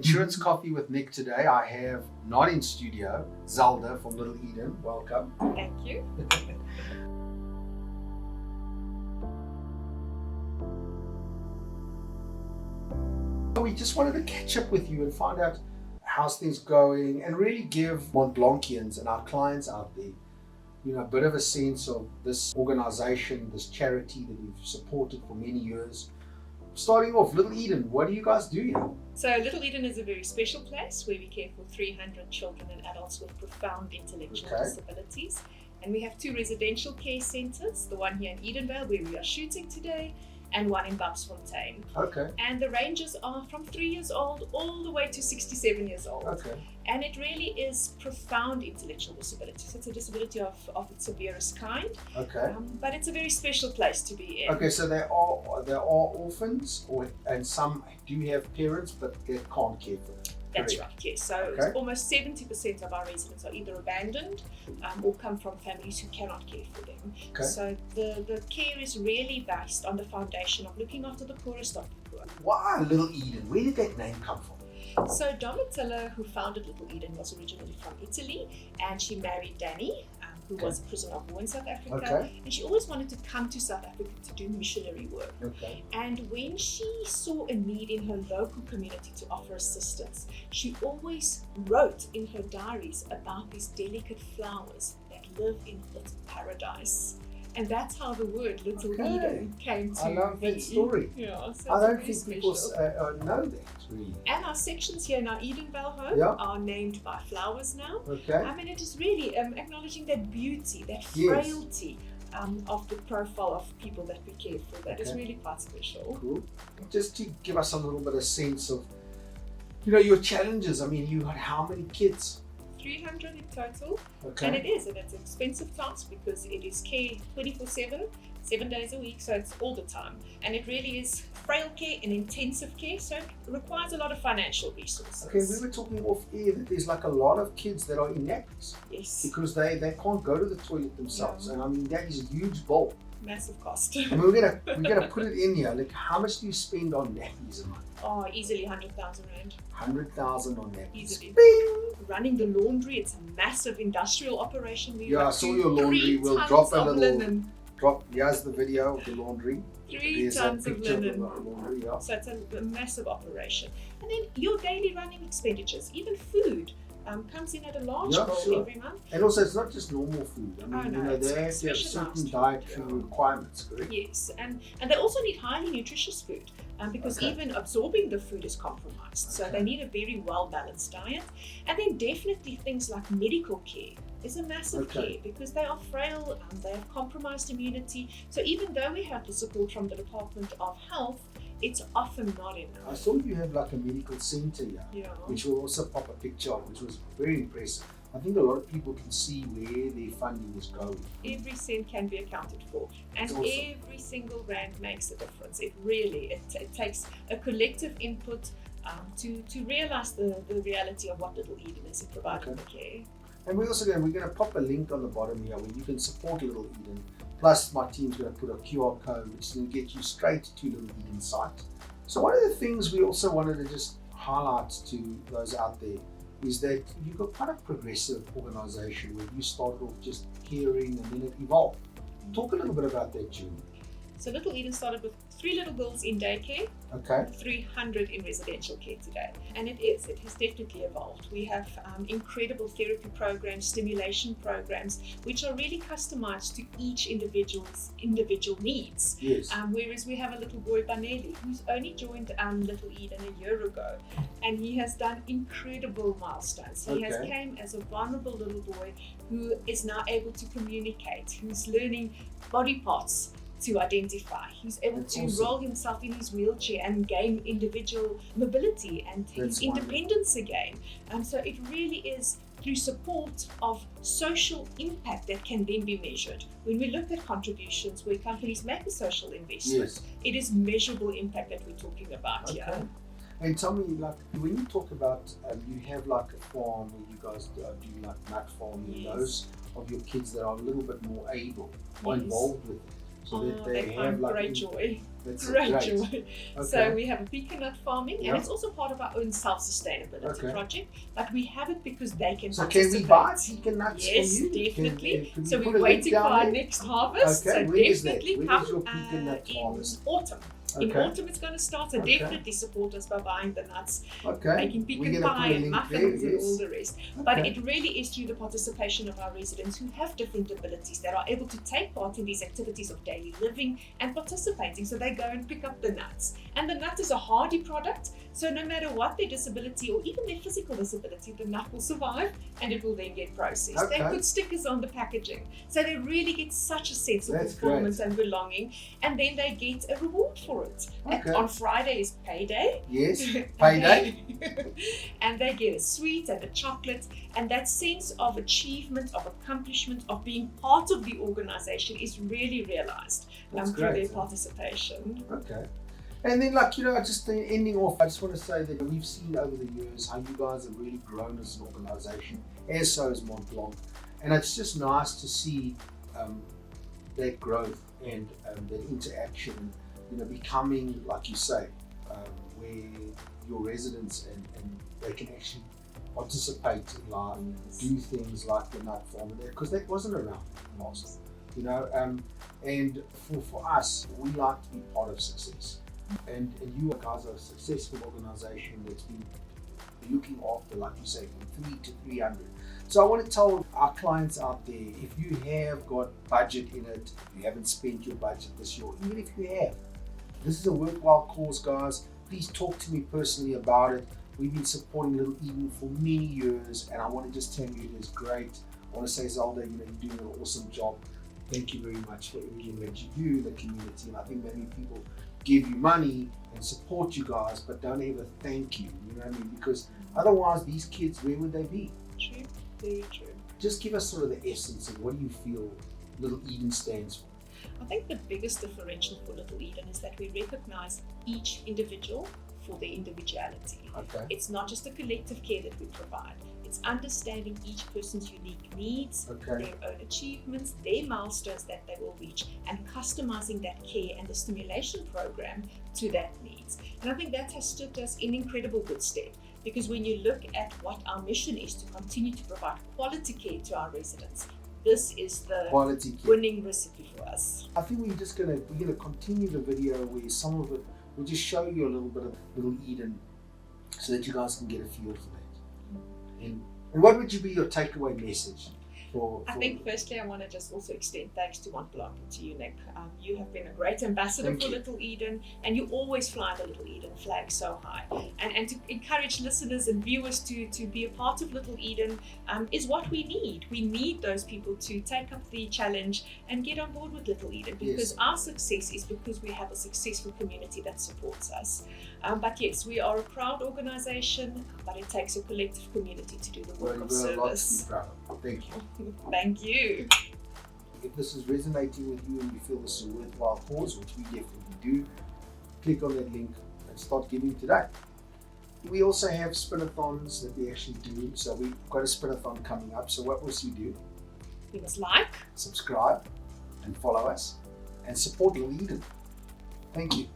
Insurance Coffee with Nick today. I have, not in studio, Zelda from Little Eden. Welcome. Thank you. We just wanted to catch up with you and find out how's things going and really give Mont Blancians and our clients out there, a bit of a sense of this organization, this charity that we've supported for many years. Starting off, Little Eden, what do you guys do here? So Little Eden is a very special place where we care for 300 children and adults with profound intellectual disabilities. And we have 2 residential care centres, the one here in Edenvale where we are shooting today, and one in Babsfontein. Okay. And the ranges are from 3 years old all the way to 67 years old. Okay. And it really is profound intellectual disabilities. It's a disability of its severest kind. Okay. But it's a very special place to be in. Okay, so there are orphans, and some do have parents, but they can't care for them. That's right, yes. So it's almost 70% of our residents are either abandoned or come from families who cannot care for them. Okay. So the care is really based on the foundation of looking after the poorest of the poor. Why Little Eden? Where did that name come from? So Donatella, who founded Little Eden, was originally from Italy, and she married Danny, who was a prisoner of war in South Africa, and she always wanted to come to South Africa to do missionary work. And when she saw a need in her local community to offer assistance, she always wrote in her diaries about these delicate flowers that live in its paradise. And that's how the word Little Eden came to be. I love that story. Yeah, so I don't think people know that, really. And our sections here in our Edenvale home are named by flowers now. I mean, it is really acknowledging that beauty, that frailty of the profile of people that we care for. That is really quite special. Cool. Just to give us a little bit of sense of, your challenges. I mean, you got how many kids? 300 in total, and it's an expensive task because it is care 24/7, 7 days a week, so it's all the time, and it really is frail care and intensive care, so it requires a lot of financial resources. Okay, we were talking off air that there's like a lot of kids that are in nappies. Yes. Because they can't go to the toilet themselves, and I mean that is a huge bill. Massive cost. I mean, we're gonna put it in here. Like, how much do you spend on nappies a month? Oh, easily 100,000 rand. 100,000 on nappies. Easily. Bing! Running the laundry, it's a massive industrial operation. I saw your laundry. We'll drop a little. Here's the video of the laundry. 3 tons of linen. So it's a massive operation. And then your daily running expenditures, even food. Comes in at a large bill every month. And also, it's not just normal food. I mean, they have to have certain dietary requirements, correct? Yes, and they also need highly nutritious food because even absorbing the food is compromised. So they need a very well-balanced diet. And then definitely things like medical care is a massive care because they are frail, they have compromised immunity. So even though we have the support from the Department of Health, it's often not enough. I saw you have like a medical center here, which will also pop a picture of, which was very impressive. I think a lot of people can see where their funding is going. Every cent can be accounted for, and every single rand makes a difference. It really, it takes a collective input to realize the reality of what Little Eden is in providing the care. And we're going to pop a link on the bottom here where you can support Little Eden. Plus, my team's going to put a QR code which is going to get you straight to Little Eden's site. So one of the things we also wanted to just highlight to those out there is that you've got quite a progressive organisation where you started off just caring and then it evolved. Talk a little bit about that journey. So Little Eden started with 3 little girls in daycare, 300 in residential care today. And it has definitely evolved. We have incredible therapy programs, stimulation programs, which are really customized to each individual's individual needs. Yes. Whereas we have a little boy, Baneli, who's only joined Little Eden a year ago, and he has done incredible milestones. He has came as a vulnerable little boy who is now able to communicate, who's learning body parts to identify. He's able to roll himself in his wheelchair and gain individual mobility and his independence again. So it really is through support of social impact that can then be measured. When we look at contributions where companies make a social investment, it is measurable impact that we're talking about here. And tell me, like, when you talk about, you have like a farm where you guys do like nut farming, those of your kids that are a little bit more able or involved with it. So that they they find have like great joy. That's Great joy. Okay. So we have a pecan farming, Yeah. and it's also part of our own self-sustainability project. But we have it because they can participate. Can we buy pecan nuts yes, from you? Definitely. Can so you we're waiting for our next harvest. Okay. So when is definitely that? When come is your pecan nut harvest? in autumn. In autumn it's going to start, so definitely support us by buying the nuts, making pecan pie and muffins and all the rest. But it really is through the participation of our residents who have different abilities that are able to take part in these activities of daily living and participating. So they go and pick up the nuts. And the nut is a hardy product, so no matter what their disability or even their physical disability, the nut will survive and it will then get processed. They put stickers on the packaging, so they really get such a sense of performance and belonging, and then they get a reward for it. On Friday is payday. Yes, payday. And they get a sweet and a chocolate, and that sense of achievement, of accomplishment, of being part of the organization is really realized through their participation. Okay. And then, just ending off, I just want to say that we've seen over the years how you guys have really grown as an organization, as so has Mont Blanc. And it's just nice to see that growth and that interaction, becoming, like you say, where your residents and they can actually participate in life, do things like the nut farm, because that wasn't around last. And for us, we like to be part of success. And you guys are a successful organization that's been looking after, like you say, from 3 to 300. So I want to tell our clients out there, if you have got budget in it, you haven't spent your budget this year, even if you have, this is a worthwhile cause, guys. Please talk to me personally about it. We've been supporting Little Eden for many years, and I want to just tell you it is great. I want to say, Zelda, you're doing an awesome job. Thank you very much for everything that you do in the community. And I think many people give you money and support you guys, but don't ever thank you. You know what I mean? Because otherwise, these kids, where would they be? True, very true. Just give us sort of the essence of what do you feel Little Eden stands for? I think the biggest differential for Little Eden is that we recognize each individual for their individuality. Okay. It's not just a collective care that we provide. It's understanding each person's unique needs, their own achievements, their milestones that they will reach, and customizing that care and the stimulation program to that needs. And I think that has stood us in incredible good stead, because when you look at what our mission is, to continue to provide quality care to our residents, this is the winning recipe for us. I think we're gonna continue the video where some of it will just show you a little bit of Little Eden, so that you guys can get a feel for that. And what would be your takeaway message? I think firstly I want to just also extend thanks to Mont Blanc and to you, Nick. You have been a great ambassador for Little Eden, and you always fly the Little Eden flag so high. And to encourage listeners and viewers to be a part of Little Eden is what we need. We need those people to take up the challenge and get on board with Little Eden, because our success is because we have a successful community that supports us. But yes, we are a proud organization, but it takes a collective community to do the work of service. Thank you. Thank you. If this is resonating with you and you feel this is a worthwhile cause, which we definitely do, click on that link and start giving today. We also have Spinathons that we actually do. So we've got a Spinathon coming up. So what must you do? You must like, subscribe, and follow us, and support Little Eden. Thank you.